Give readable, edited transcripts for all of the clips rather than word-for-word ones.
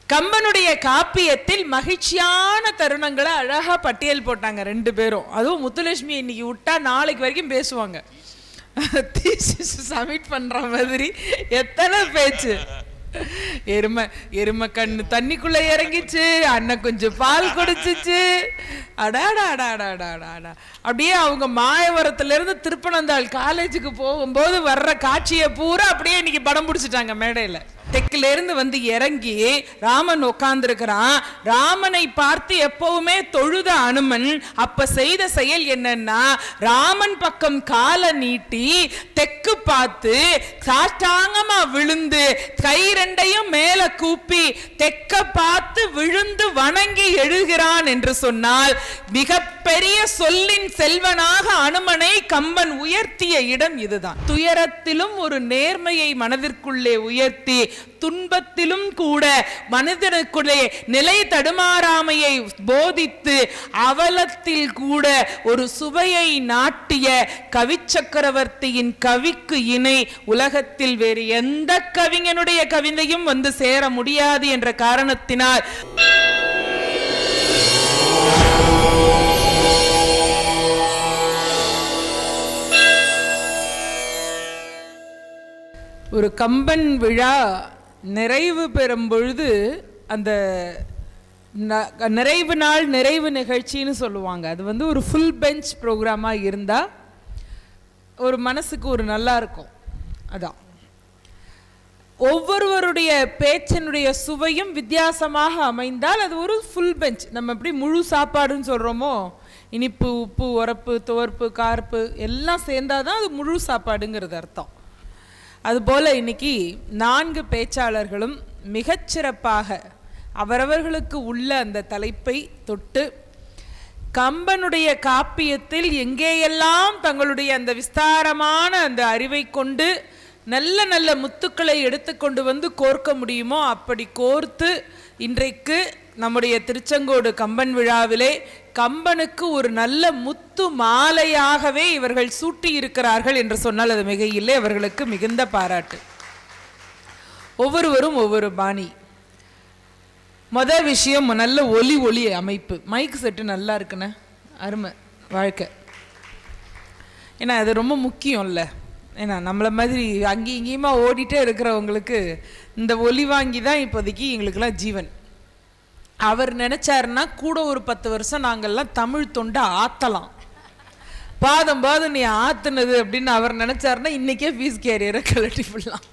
கம்பனுடைய காப்பியத்தில் மகிழ்ச்சியான தருணங்களை அழகா பட்டியல் போட்டாங்க ரெண்டு பேரும். அதுவும் முத்துலட்சுமி இன்னைக்கு விட்டா நாளைக்கு வரைக்கும் பேசுவாங்க. சப்மிட் பண்ற மாதிரி எத்தனை பேச்சு. எருமை கண்ணு தண்ணிக்குள்ள இறங்கிச்சு, அண்ணன் கொஞ்சம் பால் குடிச்சிச்சு, அடாடாடாடாடாடா. அப்படியே அவங்க மாயவரத்துல இருந்து திருப்பனந்தாள் காலேஜுக்கு போகும்போது வர்ற காட்சியை பூரா அப்படியே இன்னைக்கு படம் பிடிச்சிட்டாங்க மேடையில. தெற்குல இருந்து வந்து இறங்கி ராமன் உட்கார்ந்துருக்கிறான். ராமனை பார்த்து எப்பவுமே தொழுத அனுமன் அப்ப செய்த செயல் என்னன்னா, ராமன் பக்கம் காலை நீட்டி தெற்கு பார்த்து சாஷ்டாங்கமா விழுந்து கை ரெண்டையும் மேல கூப்பி தெற்க பார்த்து விழுந்து வணங்கி எழுகிறான் என்று சொன்னால், மிகப்பெரிய சொல்லின் செல்வனாக அனுமனை கம்பன் உயர்த்திய இடம் இதுதான். துயரத்திலும் ஒரு நேர்மையை மனதிற்குள்ளே உயர்த்தி, துன்பத்திலும் கூட மனிதனுக்குள்ளே நிலை தடுமாறாமையை போதித்து, அவலத்தில் கூட ஒரு சுவையை நாட்டிய கவி சக்கரவர்த்தியின் கவிக்கு இணை உலகத்தில் வேறு எந்த கவிஞனுடைய கவிதையும் வந்து சேர முடியாது என்ற காரணத்தினால் ஒரு கம்பன் விழா நிறைவு பெறும் பொழுது அந்த நிறைவு நாள் நிறைவு நிகழ்ச்சின்னு சொல்லுவாங்க. அது வந்து ஒரு ஃபுல் பெஞ்ச் ப்ரோக்ராமாக இருந்தால் ஒரு மனசுக்கு ஒரு நல்லா இருக்கும். அதான் ஒவ்வொருவருடைய பேச்சினுடைய சுவையும் வித்தியாசமாக அமைந்தால் அது ஒரு ஃபுல் பெஞ்ச். நம்ம எப்படி முழு சாப்பாடுன்னு சொல்கிறோமோ, இனிப்பு உப்பு உரப்பு துவர்ப்பு கார்ப்பு எல்லாம் சேர்ந்தாதான் அது முழு சாப்பாடுங்கிறது அர்த்தம். அதுபோல் இன்னைக்கு 4 பேச்சாளர்களும் மிகச்சிறப்பாக அவரவர்களுக்கு உள்ள அந்த தலைப்பை தொட்டு கம்பனுடைய காப்பியத்தில் எங்கேயெல்லாம் தங்களுடைய அந்த விஸ்தாரமான அந்த அறிவை கொண்டு நல்ல நல்ல முத்துக்களை எடுத்துக்கொண்டு வந்து கோர்க்க முடியுமோ அப்படி கோர்த்து இன்றைக்கு நம்முடைய திருச்செங்கோடு கம்பன் விழாவிலே கம்பனுக்கு ஒரு நல்ல முத்து மாலையாகவே இவர்கள் சூட்டி இருக்கிறார்கள் என்று சொன்னால் அது மிக இல்லை. அவர்களுக்கு மிகுந்த பாராட்டு. ஒவ்வொருவரும் ஒவ்வொரு பாணி. முதல் விஷயம், நல்ல ஒலி அமைப்பு. மைக் செட்டு நல்லா இருக்குண்ணே, அருமை வாழ்க்கை. ஏன்னா அது ரொம்ப முக்கியம் இல்லை. ஏன்னா நம்மளை மாதிரி அங்கேயும் இங்கேயுமா ஓடிட்டே இருக்கிறவங்களுக்கு இந்த ஒலி வாங்கி தான் இப்போதைக்கு எங்களுக்கெல்லாம் ஜீவன். அவர் நினைச்சாருன்னா கூட ஒரு 10 வருஷம் நாங்கள்லாம் தமிழ் தொண்டை ஆத்தலாம். பாதம் நீ ஆத்துனது அப்படின்னு அவர் நினைச்சாருன்னா இன்னைக்கே ஃபீஸ் கேரியரை கலட்டி விடலாம்.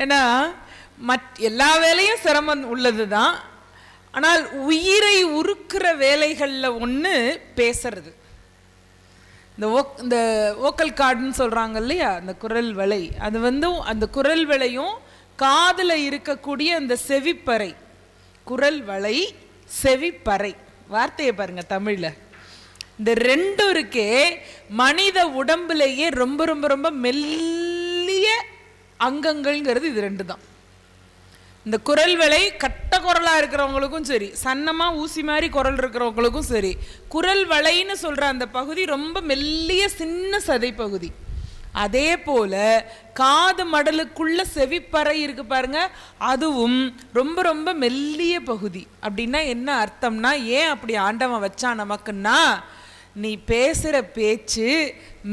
ஏன்னா எல்லா வேலையும் சிரமம் உள்ளது தான். ஆனால் உயிரை உருக்குற வேலைகளில் ஒன்று பேசுறது. இந்த வோக்கல் கார்டுன்னு சொல்கிறாங்க இல்லையா, அந்த குரல் வளை. அது வந்து அந்த குரல் வளையும் காதில் இருக்கக்கூடிய அந்த செவிப்பறை, குரல் வளை செவிப்பறை, வார்த்தையை பாருங்க தமிழில். இந்த ரெண்டும் இருக்கே மனித உடம்புலேயே ரொம்ப ரொம்ப ரொம்ப மெல்லிய அங்கங்கள்ங்கிறது இது 2 தான். இந்த குரல் வளை கட்ட குரலாக இருக்கிறவங்களுக்கும் சரி, சன்னமாக ஊசி மாதிரி குரல் இருக்கிறவங்களுக்கும் சரி, குரல் வளைன்னு சொல்கிற அந்த பகுதி ரொம்ப மெல்லிய சின்ன சதை பகுதி. அதே போல காது மடலுக்குள்ள செவிப்பறை இருக்கு பாருங்க, அதுவும் ரொம்ப ரொம்ப மெல்லிய பகுதி. அப்படின்னா என்ன அர்த்தம்னா, ஏன் அப்படி ஆண்டவன் வச்சான் நமக்குன்னா, நீ பேசுகிற பேச்சு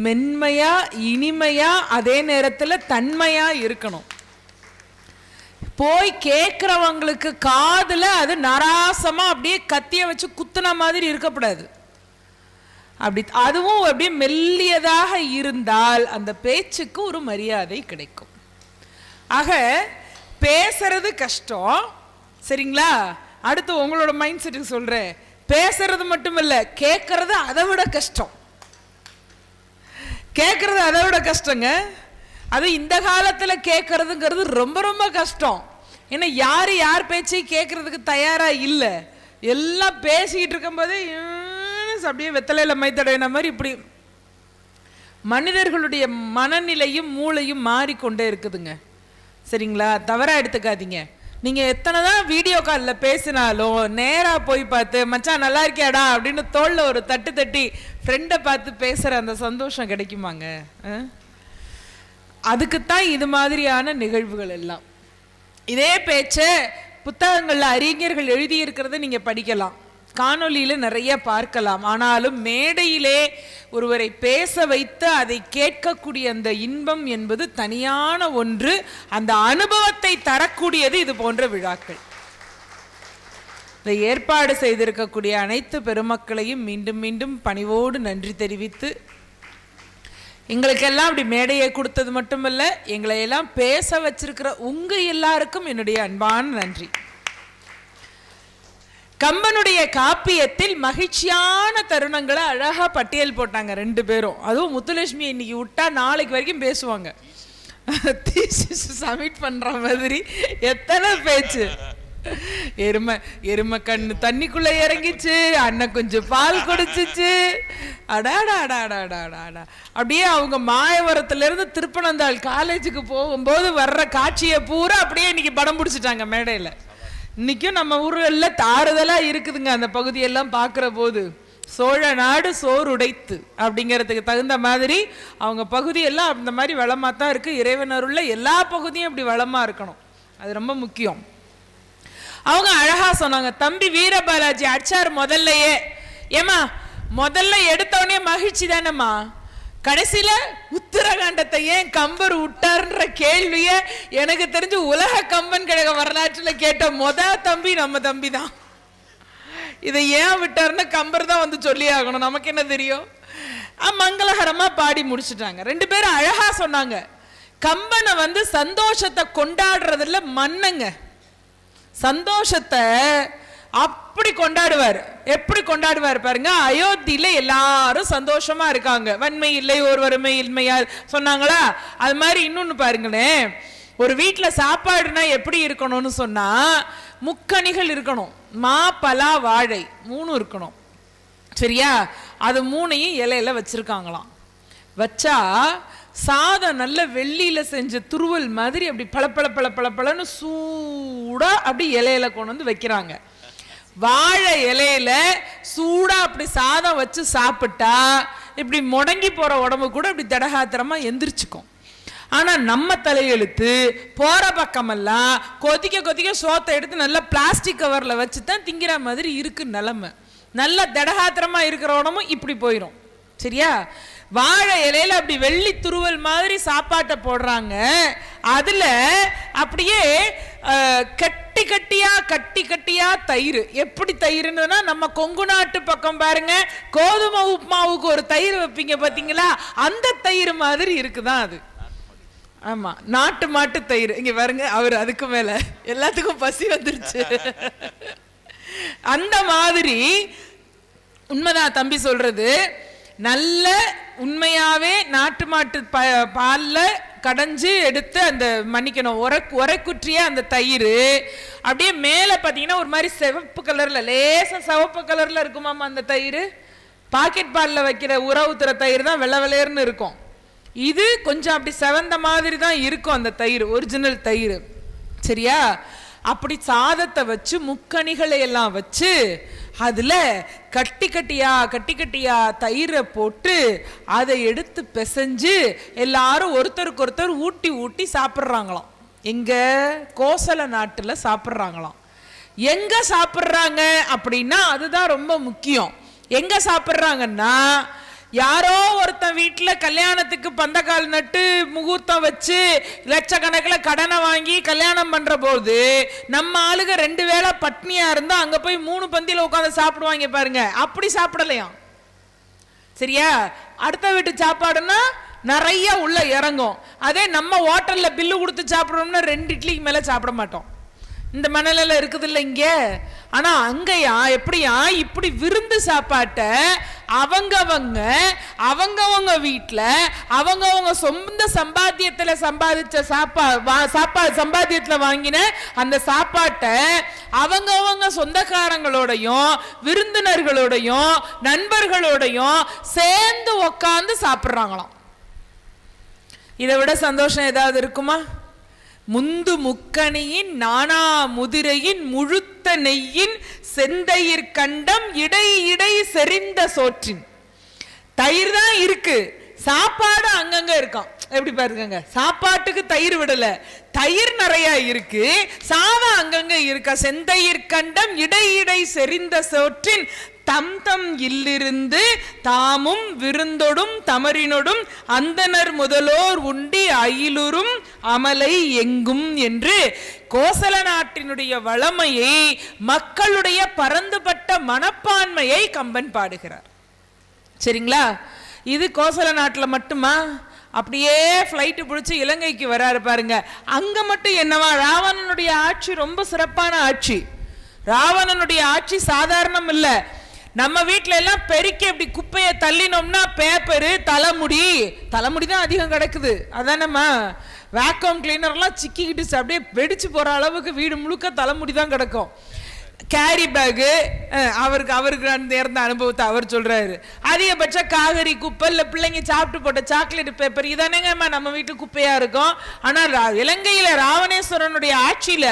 மென்மையா இனிமையா அதே நேரத்தில் தன்மையா இருக்கணும். போய் கேட்குறவங்களுக்கு காதில் அது நராசமாக அப்படியே கத்திய வச்சு குத்துன மாதிரி இருக்கக்கூடாது. அப்படி அதுவும் அப்படியே மெல்லியதாக இருந்தால் அந்த பேச்சுக்கு ஒரு மரியாதை கிடைக்கும். ஆக பேசுறது கஷ்டம், சரிங்களா? அடுத்து உங்களோட மைண்ட் செட்டுக்கு சொல்கிறேன். பேசுறது மட்டும் இல்லை, கேட்கறது அதை விட கஷ்டம். கேட்கறது அதை விட கஷ்டங்க. அது இந்த காலத்தில் கேட்கறதுங்கிறது ரொம்ப ரொம்ப கஷ்டம். ஏன்னா யார் பேச்சையும் கேட்கறதுக்கு தயாராக இல்லை. எல்லாம் பேசிக்கிட்டு இருக்கும்போதே அப்படியே வெத்தலையில் மைத்தடையின மாதிரி இப்படி மனிதர்களுடைய மனநிலையும் மூளையும் மாறிக்கொண்டே இருக்குதுங்க, சரிங்களா? தவறாக எடுத்துக்காதீங்க. நீங்கள் எத்தனை தான் வீடியோ காலில் பேசினாலும் நேராக போய் பார்த்து மச்சான் நல்லா இருக்கியாடா அப்படின்னு தோளில் ஒரு தட்டு தட்டி ஃப்ரெண்டை பார்த்து பேசுகிற அந்த சந்தோஷம் கிடைக்குமாங்க? அதுக்குத்தான் இது மாதிரியான நிகழ்வுகள் எல்லாம். இதே பேச்சை புத்தகங்கள்ல அறிஞர்கள் எழுதியிருக்கிறத நீங்க படிக்கலாம், காணொலியில நிறைய பார்க்கலாம். ஆனாலும் மேடையிலே ஒருவரை பேச வைத்து அதை கேட்கக்கூடிய அந்த இன்பம் என்பது தனியான ஒன்று. அந்த அனுபவத்தை தரக்கூடியது இது போன்ற விழாக்கள். இதை ஏற்பாடு செய்திருக்கக்கூடிய அனைத்து பெருமக்களையும் மீண்டும் மீண்டும் பணிவோடு நன்றி தெரிவித்து, எங்களுக்கெல்லாம் அப்படி மேடையை கொடுத்தது மட்டுமல்ல, எங்களை எல்லாம் பேச வச்சிருக்கிற உங்க எல்லாருக்கும் என்னுடைய அன்பான நன்றி. கம்பனுடைய காப்பியத்தில் மகிழ்ச்சியான தருணங்களை அழகா பட்டியல் போட்டாங்க ரெண்டு பேரும். அதுவும் முத்துலட்சுமி இன்னைக்கு விட்டா நாளைக்கு வரைக்கும் பேசுவாங்க. சப்மிட் பண்ற மாதிரி எத்தனை பேச்சு. எருமை கண்ணு தண்ணிக்குள்ள இறங்கிச்சு, அண்ணன் கொஞ்சம் பால் குடிச்சிச்சு, அடாடாடாடாடாடா. அப்படியே அவங்க மாயவரத்துல இருந்து திருப்பனந்தாள் காலேஜுக்கு போகும்போது வர்ற காட்சியை பூரா அப்படியே இன்னைக்கு படம் பிடிச்சிட்டாங்க மேடையில. இன்னைக்கும் நம்ம ஊர்களில் தாறுதலா இருக்குதுங்க அந்த பகுதியெல்லாம் பார்க்குற போது. சோழ நாடு சோறுடைத்து அப்படிங்கிறதுக்கு தகுந்த மாதிரி அவங்க பகுதியெல்லாம் அந்த மாதிரி வளமாக தான் இருக்குது. இறைவனருள்ள எல்லா பகுதியும் அப்படி வளமாக இருக்கணும், அது ரொம்ப முக்கியம். அவங்க அழகா சொன்னாங்க, தம்பி வீரபாலாஜி அடிச்சார் முதல்லையே. ஏமா முதல்ல எடுத்தவனே மகிழ்ச்சி தானேம்மா, கடைசியில உத்தரகாண்டத்தை ஏன் கம்பர் விட்டார்ன்ற கேள்விய எனக்கு தெரிஞ்சு உலக கம்பன் கழக வரலாற்றுல கேட்ட தம்பி நம்ம தம்பி தான். இதை ஏன் விட்டார்னு கம்பர் தான் வந்து சொல்லி ஆகணும், நமக்கு என்ன தெரியும். மங்களகரமா பாடி முடிச்சுட்டாங்க. ரெண்டு பேரும் அழகா சொன்னாங்க, கம்பனை வந்து சந்தோஷத்தை கொண்டாடுறதுல மன்னங்க, சந்தோஷத்தை அப்படி கொண்டாடுவார். எப்படி கொண்டாடுவார் பாருங்க. அயோத்தியில எல்லாரும் சந்தோஷமா இருக்காங்க, வன்மை இல்லை ஒரு வறுமை இன்மையார் சொன்னாங்களா, அது மாதிரி இன்னொன்னு பாருங்களேன். ஒரு வீட்டுல சாப்பாடுனா எப்படி இருக்கணும்னு சொன்னா, முக்கணிகள் இருக்கணும், மா பலா வாழை 3 இருக்கணும், சரியா? அது 3ஐயும் இலையில வச்சிருக்காங்களாம். வச்சா சாதம் நல்ல வெள்ளியில செஞ்ச துருவல் மாதிரி அப்படி பளபளன்னு சூடா அப்படி இலையில கொண்டு வந்து வைக்கிறாங்க. வாழை இலையில சூடா அப்படி சாதம் வச்சு சாப்பிட்டா இப்படி முடங்கி போற உடம்பு கூட இப்படி தடகாத்திரமா எந்திரிச்சுக்கும். ஆனா நம்ம தலையெழுத்து போற பக்கமெல்லாம் கொதிக்க சோத்தை எடுத்து நல்லா பிளாஸ்டிக் கவர்ல வச்சுதான் திங்கிற மாதிரி இருக்கு நிலைமை. நல்ல தடகாத்திரமா இருக்கிற உடம்பும் இப்படி போயிடும், சரியா? வாழை இலையில அப்படி வெள்ளி துருவல் மாதிரி சாப்பாட்டை போடுறாங்க. அதுல அப்படியே கட்டி கட்டியா தயிர். எப்படி தயிர்னா, நம்ம கொங்கு நாட்டு பக்கம் பாருங்க கோதுமை உப்புமாவுக்கு ஒரு தயிர் வைப்பீங்க பாத்தீங்களா, அந்த தயிர் மாதிரி இருக்குதான் அது. ஆமா, நாட்டு மாட்டு தயிர். இங்க பாருங்க, அவர் அதுக்கு மேல எல்லாத்துக்கும் பசி வந்துருச்சு. அந்த மாதிரி உண்மைதான் தம்பி சொல்றது. நல்ல உண்மையாவே நாட்டு மாட்டு பால்ல கடைஞ்சு எடுத்து அந்த மன்னிக்கணும் உரைக்குற்றிய அந்த தயிர் அப்படியே மேல பாத்தீங்கன்னா ஒரு மாதிரி சிவப்பு கலர்ல, லேசா சிவப்பு கலர்ல இருக்குமாமா அந்த தயிர். பாக்கெட் பால்ல வைக்கிற உறவுத்துற தயிர் தான் வெள்ளை வெள்ளையர்னு இருக்கும். இது கொஞ்சம் அப்படி செவந்த மாதிரி தான் இருக்கும் அந்த தயிர், ஒரிஜினல் தயிர், சரியா? அப்படி சாதத்தை வச்சு முக்கணிகளை எல்லாம் வச்சு அதுல கட்டி கட்டியா தயிரை போட்டு அதை எடுத்து பிசைஞ்சு எல்லாரும் ஒருத்தருக்கு ஒருத்தர் ஊட்டி சாப்பிட்றாங்களாம். எங்க கோசல நாட்டுல சாப்பிட்றாங்களாம். எங்க சாப்பிட்றாங்க அப்படின்னா அதுதான் ரொம்ப முக்கியம். எங்க சாப்பிட்றாங்கன்னா, யாரோ ஒருத்தன் வீட்டுல கல்யாணத்துக்கு பந்தக்கால் நட்டு முகூர்த்தம் வச்சு லட்சக்கணக்கில் கடனை வாங்கி கல்யாணம் பண்ற போது நம்ம ஆளுக 2 வேளை பட்னியா இருந்தா அங்க போய் 3 பந்தியில உட்காந்து சாப்பிடுவாங்க பாருங்க. அப்படி சாப்பிடலையாம், சரியா? அடுத்த வீட்டு சாப்பாடுன்னா நிறைய உள்ள இறங்கும். அதே நம்ம ஹோட்டல்ல பில்லு கொடுத்து சாப்பிடணும்னா 2 இட்லிக்கு மேல சாப்பிட மாட்டோம். இந்த மணல இருக்குது இல்லை இங்க. ஆனா அங்கயா எப்படியா இப்படி விருந்து சாப்பாட்ட அவங்கவங்க வீட்டுல அவங்கவங்க சொந்த சம்பாத்தியத்துல சம்பாதிச்ச சம்பாத்தியத்துல வாங்கின அந்த சாப்பாட்டை அவங்கவங்க சொந்தக்காரங்களோடையும் விருந்தினர்களோடையும் நண்பர்களோடையும் சேர்ந்து உக்காந்து சாப்பிட்றாங்களாம். இதை விட சந்தோஷம் ஏதாவது இருக்குமா? முந்து முக்கணியின் நானா முதிரையின் முழுத்த நெய்யின் செந்தயிர் கண்டம் இடை செறிந்த சோற்றின். தயிர் தான் இருக்கு, சாப்பாடு அங்கங்க இருக்கான். எப்படி பாருங்க, சாப்பாட்டுக்கு தயிர் விடல, தயிர் நிறைய இருக்கு, சாதம் அங்கங்க இருக்கா. செந்தயிர் கண்டம் இடையிடை செறிந்த சோற்றின் தம் தம் இல்லிருந்து தாமும் விருந்தொடும் தமரினொடும் அந்தனர் முதலோர் உண்டி அயிலுறும் அமலை எங்கும் என்று கோசல நாட்டினுடைய வளமையை, மக்களுடைய பரந்துபட்ட மனப்பான்மையை கம்பன் பாடுகிறார். சரிங்களா? இது கோசல நாட்டில் மட்டுமா? அப்படியே ஃப்ளைட்டு பிடிச்சி இலங்கைக்கு வராரு பாருங்க. அங்க மட்டும் என்னவா, ராவணனுடைய ஆட்சி ரொம்ப சிறப்பான ஆட்சி. ராவணனுடைய ஆட்சி சாதாரணம் இல்ல. நம்ம வீட்டில எல்லாம் பெருக்கி அப்படி குப்பையை தள்ளினோம்னா பேப்பரு, தலைமுடி தான் அதிகம் கிடக்குது. அதானம்மா, வேக்யூம் கிளீனர்லாம் சிக்கிக்கிட்டு அப்படியே வெடிச்சு போற அளவுக்கு வீடு முழுக்க தலைமுடி தான் கிடக்கும். கேரி பேகு, அவருக்கு இருந்த அனுபவத்தை அவர் சொல்றாரு. அதிகபட்ச காய்கறி குப்பை, இல்லை பிள்ளைங்க சாப்பிட்டு போட்ட சாக்லேட் பேப்பர், இதானேங்கம்மா நம்ம வீட்டு குப்பையா இருக்கும். ஆனால் இலங்கையில ராவணேஸ்வரனுடைய ஆட்சியில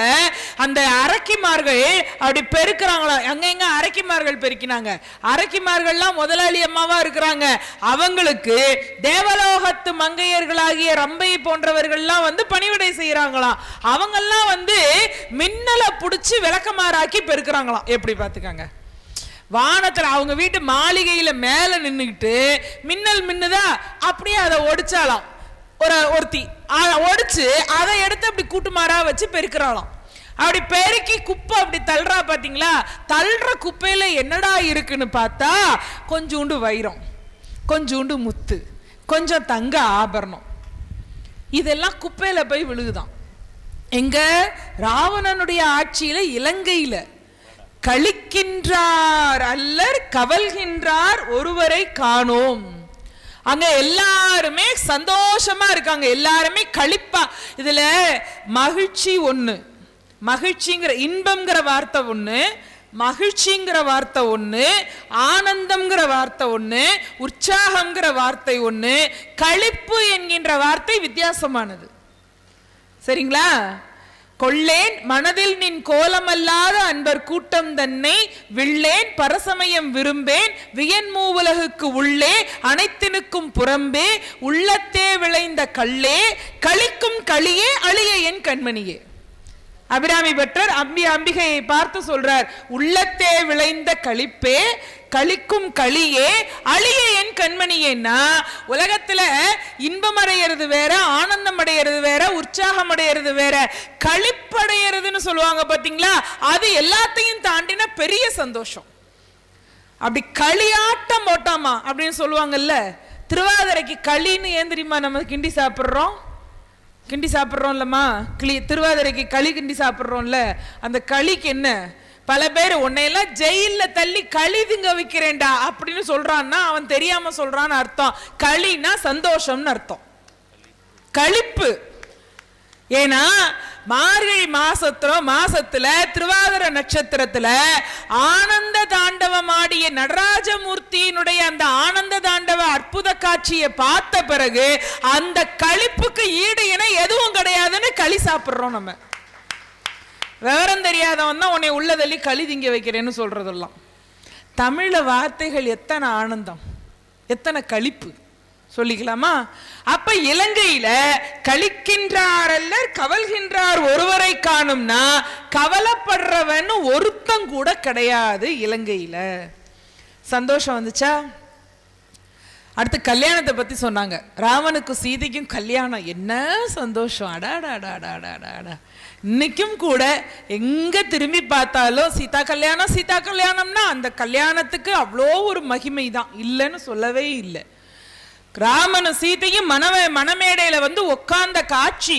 அந்த அரக்கிமார்கள் அப்படி பெருக்கிறாங்களா. எங்க அரக்கிமார்கள் பெருக்கினாங்க. அரக்கிமார்கள்லாம் முதலாளி அம்மாவா இருக்கிறாங்க. அவங்களுக்கு தேவலோகத்து மங்கையர்களாகிய ரம்பை போன்றவர்கள்லாம் வந்து பணிவிடை செய்யறாங்களாம். அவங்கெல்லாம் வந்து மின்னலை புடிச்சு விளக்கமாறாக்கி பெருக்கிறாங்களாம். எப்படி பாத்துக்காங்க, வானத்துல அவங்க வீட்டு மாளிகையில மேல நின்னுக்கிட்டு மின்னல் மின்னுதா, அப்படியே அதை ஒடிச்சாலாம். ஒருத்தி ஒடிச்சு அதை எடுத்து அப்படி கூட்டுமாறா வச்சு பெருக்கிறாளாம். அப்படி பெருக்கி குப்பை அப்படி தள்ளுறா பாத்தீங்களா. தள்ளுற குப்பையில என்னடா இருக்குன்னு பார்த்தா கொஞ்சோண்டு வைரம், கொஞ்சோண்டு முத்து, கொஞ்சம் தங்க ஆபரணம், இதெல்லாம் குப்பையில போய் விழுகுதான். எங்க ராவணனுடைய ஆட்சியில இலங்கையில கழிக்கின்றார் அல்லர் கவல்கின்றார் ஒருவரை காணோம். அங்க எல்லாருமே சந்தோஷமா இருக்காங்க, எல்லாருமே கழிப்பா. இதுல மகிழ்ச்சி ஒண்ணு, மகிழ்ச்சிங்கிற இன்பம்ங்கிற வார்த்தை ஒண்ணு, மகிழ்ச்சிங்கிற வார்த்தை ஒண்ணு, ஆனந்தம்ங்கிற வார்த்தை ஒண்ணு, உற்சாகம்ங்கிற வார்த்தை ஒண்ணு, களிப்பு என்கின்ற வார்த்தை வித்தியாசமானது. சரிங்களா? கொள்ளேன் மனதில் நின் கோலமல்லாத அன்பர் கூட்டம் தன்னை வில்லேன் பரசமயம் விரும்பேன் வியன்மூவுலகுக்கு உள்ளே அனைத்தினுக்கும் புறம்பே உள்ளத்தே விளைந்த கள்ளே களிக்கும் களியே அழிய என் கண்மணியே. அபிராமி பட்டர் அம்பிகையை பார்த்து சொல்றார், உள்ளத்தே விளைந்த களிப்பே களிக்கும் களியே அழிய என் கண்மணியேன்னா, உலகத்துல இன்பம் அடையிறது வேற, ஆனந்தம் அடையிறது வேற, உற்சாகம் அடையிறது வேற. களிப்படையிறதுன்னு சொல்லுவாங்க பாத்தீங்களா, அது எல்லாத்தையும் தாண்டின பெரிய சந்தோஷம். அப்படி களியாட்டம் போட்டாமா அப்படின்னு சொல்லுவாங்கல்ல. திருவாதிரைக்கு களின்னு ஏன் தெரியுமா நம்ம கிண்டி சாப்பிட்றோம்? கிண்டி சாப்பிட்றோம்லம்மா, திருவாதிரைக்கு களி கிண்டி சாப்பிட்றோம்ல. அந்த களிக்கு என்ன, பல பேர் உன்னையெல்லாம் ஜெயில தள்ளி களி திங்க வைக்கிறேன்டா அப்படின்னு சொல்றான்னா அவன் தெரியாம சொல்றான்னு அர்த்தம். களினா சந்தோஷம்னு அர்த்தம், களிப்பு. ஏன்னா மார்கழி மாசத்துல திருவாதிரை நட்சத்திரத்துல ஆனந்த தாண்டவம் ஆடிய நடராஜமூர்த்தியினுடைய அந்த ஆனந்த தாண்டவ அற்புத காட்சியை பார்த்த பிறகு அந்த களிப்புக்கு ஈடு என எதுவும் கிடையாதுன்னு களி சாப்பிடுறோம். நம்ம விவரம் தெரியாதவன் தான் உன்னை உள்ளதள்ளி களி திங்க வைக்கிறேன்னு சொல்றதெல்லாம். தமிழ வார்த்தைகள் எத்தனை ஆனந்தம், எத்தனை களிப்பு சொல்லிக்கலாமா? அப்ப இலங்கையில கழிக்கின்றார் அல்லர் கவல்கின்றார் ஒருவரை காணும்னா கவலைப்படுறவன் ஒருத்தம் கூட கிடையாது இலங்கையில. சந்தோஷம் வந்துச்சா? அடுத்து கல்யாணத்தை பத்தி சொன்னாங்க. ராமனுக்கும் சீதைக்கும் கல்யாணம், என்ன சந்தோஷம்! அடாடாடாடாடாடா. இன்னைக்கும் கூட எங்க திரும்பி பார்த்தாலும் சீதா கல்யாணம் சீதா கல்யாணம்னா அந்த கல்யாணத்துக்கு அவ்வளோ ஒரு மகிமை தான், இல்லைன்னு சொல்லவே இல்லை. ராமனும் சீதையும் மணமேடையில வந்து உட்கார்ந்த காட்சி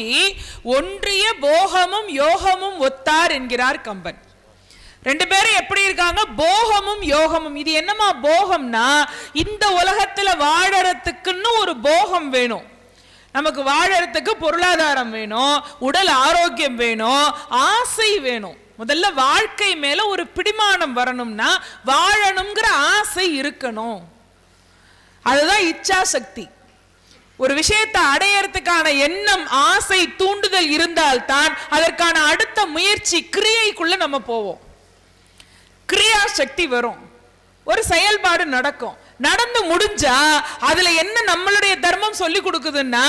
ஒன்றிய போகமும் யோகமும் ஒத்தார் என்கிறார் கம்பன். ரெண்டு பேரும் எப்படி இருக்காங்க? போகமும் யோகமும். இது என்னமா போகம்னா, இந்த உலகத்துல வாழறதுக்குன்னு ஒரு போகம் வேணும். நமக்கு வாழறதுக்கு பொருளாதாரம் வேணும், உடல் ஆரோக்கியம் வேணும், ஆசை வேணும். முதல்ல வாழ்க்கை மேல ஒரு பிடிமானம் வரணும்னா வாழணுங்கிற ஆசை இருக்கணும். அதுதான் இச்சா சக்தி. ஒரு விஷயத்தை அடையறதுக்கான எண்ணம், ஆசை, தூண்டுதல் இருந்தால்தான் அதற்கான அடுத்த முயற்சி கிரியைக்குள்ள நம்ம போவோம். கிரியா சக்தி வரும், ஒரு செயல்பாடு நடக்கும். நடந்து முடிஞ்சா அதுல என்ன நம்மளுடைய தர்மம் சொல்லி கொடுக்குதுன்னா,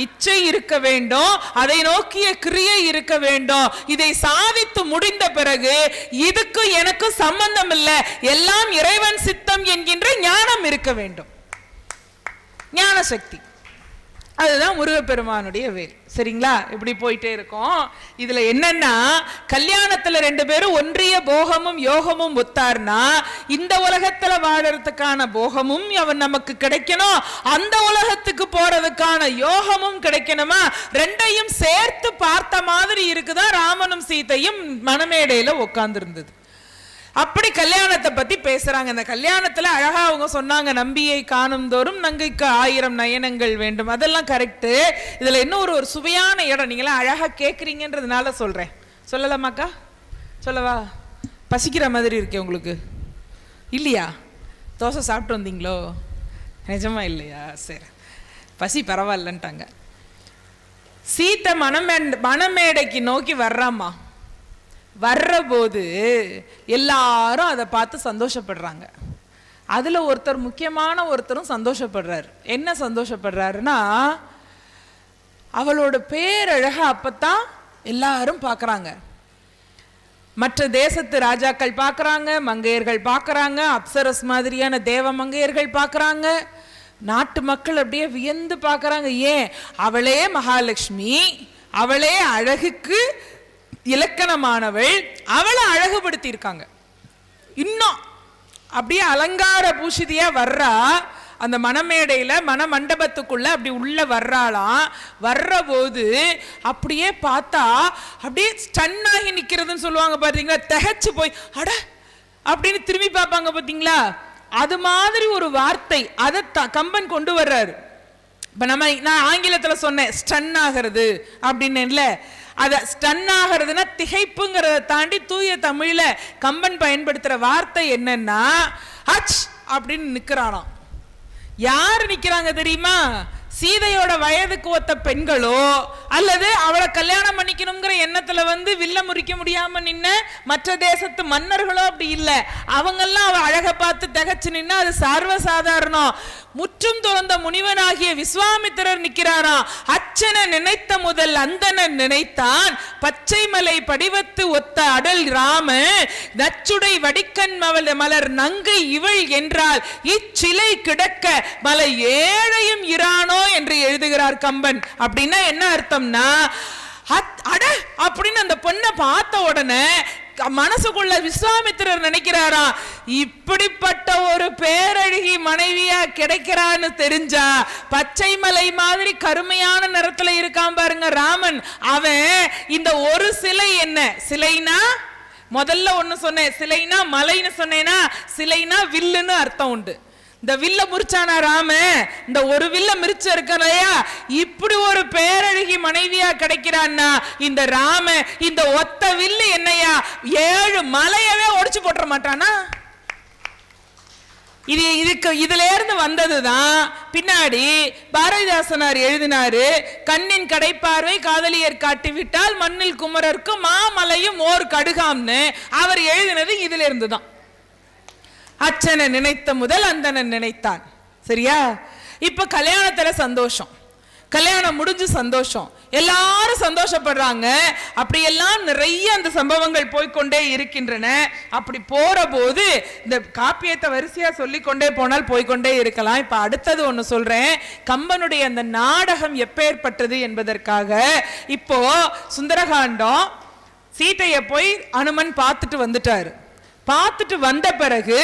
இச்சை இருக்க வேண்டும், அதை நோக்கிய கிரியை இருக்க வேண்டும். இதை சாதித்து முடிந்த பிறகு இதுக்கு எனக்கு சம்பந்தம் இல்லை, எல்லாம் இறைவன் சித்தம் என்கின்ற ஞானம் இருக்க வேண்டும். ஞான சக்தி, அதுதான் முருகப்பெருமானுடைய வேல். சரிங்களா? இப்படி போயிட்டே இருக்கும். இதுல என்னன்னா, கல்யாணத்துல 2 பேரும் ஒன்றிய போகமும் யோகமும் ஒத்தார்னா, இந்த உலகத்துல வாழறதுக்கான போகமும் அவன் நமக்கு கிடைக்கணும், அந்த உலகத்துக்கு போறதுக்கான யோகமும் கிடைக்கணுமா, 2ஐயும் சேர்த்து பார்த்த மாதிரி இருக்குதான் ராமனும் சீதையும் மணமேடையில உட்கார்ந்து இருந்தது. அப்படி கல்யாணத்தை பத்தி பேசுறாங்க. இந்த கல்யாணத்துல அழகா அவங்க சொன்னாங்க, நம்பியை காணும் தோறும் நங்கைக்கு 1000 நயனங்கள் வேண்டும். அதெல்லாம் கரெக்டு. இதுல இன்னும் ஒரு சுவையான இடம், நீங்களாம் அழகா கேட்குறீங்கன்றதுனால சொல்றேன். சொல்லலாமாக்கா? சொல்லவா? பசிக்கிற மாதிரி இருக்கே உங்களுக்கு? இல்லையா? தோசை சாப்பிட்டு வந்தீங்களோ? நிஜமா இல்லையா? சரி, பசி பரவாயில்லன்ட்டாங்க. சீத்தை மணமேடைக்கு நோக்கி வர்றாமா. வர்ற போது எல்லாரும் அதை பார்த்து சந்தோஷப்படுறாங்க. அதுல ஒருத்தர், முக்கியமான ஒருத்தரும் சந்தோஷப்படுறாரு. என்ன சந்தோஷப்படுறாருன்னா, அவளோட பேரழக அப்பத்தான் எல்லாரும் பார்க்கறாங்க. மற்ற தேசத்து ராஜாக்கள் பார்க்கறாங்க, மங்கையர்கள் பார்க்கறாங்க, அப்சரஸ் மாதிரியான தேவ மங்கையர்கள் பார்க்கறாங்க, நாட்டு மக்கள் அப்படியே வியந்து பார்க்கறாங்க. ஏன்? அவளே மகாலட்சுமி, அவளே அழகுக்கு இலக்கணமானவள், அவளை அழகுபடுத்தி இருக்காங்க. இன்னும் அப்படியே அலங்கார பூஷிதியா வர்றா. அந்த மணமேடையில மண மண்டபத்துக்குள்ள அப்படி உள்ள வர்றாளாம். வர்ற போது அப்படியே பார்த்தா அப்படியே ஸ்டன் ஆகி நிக்கிறதுன்னு சொல்லுவாங்க பாத்தீங்களா, திகைச்சு போய் அட அப்படின்னு திரும்பி பார்ப்பாங்க பாத்தீங்களா, அது மாதிரி ஒரு வார்த்தை அதை கம்பன் கொண்டு வர்றாரு. இப்ப நான் ஆங்கிலத்துல சொன்னேன் ஸ்டன் ஆகிறது அப்படின்னு. அத ஸ்டன் ஆகிறதுனா திகைப்புங்கிறத தாண்டி தூய தமிழ்ல கம்பன் பயன்படுத்துற வார்த்தை என்னன்னா, அச் அப்படின்னு நிக்கிறானாம். யாரு நிக்கிறாங்க தெரியுமா? சீதையோட வயதுக்கு ஒத்த பெண்களோ அல்லது அவளை கல்யாணம் பண்ணிக்கணுங்கிற எண்ணத்துல வில்ல முறிக்க முடியாம நின்ன மற்ற தேசத்து மன்னர்களோ அப்படி இல்லை. அவங்கெல்லாம் அவ அழக பார்த்து திகச்சு நின்னா அது சர்வசாதாரணம். முற்றும் துறந்த முனிவனாகிய விஸ்வாமித்திரர் நிற்கிறாராம். அச்சன நினைத்த முதல் அந்தணன் நினைத்தான், பச்சை மலை படிவத்து ஒத்த அடல் ராம நச்சுடை வடிக்கண் மலர் நங்கை இவள் என்றால் இச்சிலை கிடக்க மலை ஏழையும் இரானோ என்று எழுதுகிறார் கம்பன். அப்படின்னா என்ன அர்த்தம்னா, அட அப்படின்னு அந்த பொண்ணை பார்த்த உடனே மனசுக்குள்ள விஸ்வாமித்திரர் நினைக்கிறாரா, இப்படிப்பட்ட ஒரு பேரழகி மனைவியா கிடைக்கிறான்னு தெரிஞ்சா, பச்சை மலை மாதிரி கருமையான நிறத்துல இருக்கான் பாருங்க ராமன், அவன் இந்த ஒரு சிலை என்ன சிலைனா, முதல்ல ஒண்ணு சொன்னேன் சிலைனா மலைன்னு சொன்னேன்னா, சிலைனா வில்லுன்னு அர்த்தம் உண்டு. இந்த வில்ல முறிச்சானா ராம, இந்த ஒரு வில்ல மிரிச்ச இருக்கலையா, இப்படி ஒரு பேரழகி மனைவியா கிடைக்கிறான்னா இந்த ராம இந்த ஒத்த வில்லு என்னையா 7 மலையவே ஒடிச்சு போட்டுற மாட்டானா? இதுல இருந்து வந்ததுதான் பின்னாடி பாரதிதாசனார் எழுதினாரு, கண்ணின் கடைப்பார்வை காதலியர் காட்டிவிட்டால் மண்ணில் குமரருக்கு மாமலையும் ஓர் கடுகாம்னு. அவர் எழுதினது இதுல இருந்துதான். அச்சனை நினைத்த முதல் அந்தணன் நினைத்தான். சரியா? இப்ப கல்யாணத்துல சந்தோஷம், கல்யாணம் முடிஞ்சு சந்தோஷம், எல்லாரும் சந்தோஷப்படுறாங்க. அப்படி எல்லாம் நிறைய அந்த சம்பவங்கள் போய்கொண்டே இருக்கின்றன. அப்படி போற போது இந்த காப்பியத்தை வரிசையா சொல்லிக்கொண்டே போனால் போய்கொண்டே இருக்கலாம். இப்ப அடுத்தது ஒண்ணு சொல்றேன், கம்பனுடைய அந்த நாடகம் எப்பேற்பட்டது என்பதற்காக. இப்போ சுந்தரகாண்டம், சீதையை போய் அனுமன் பார்த்துட்டு வந்துட்டாரு. பார்த்துட்டு வந்த பிறகு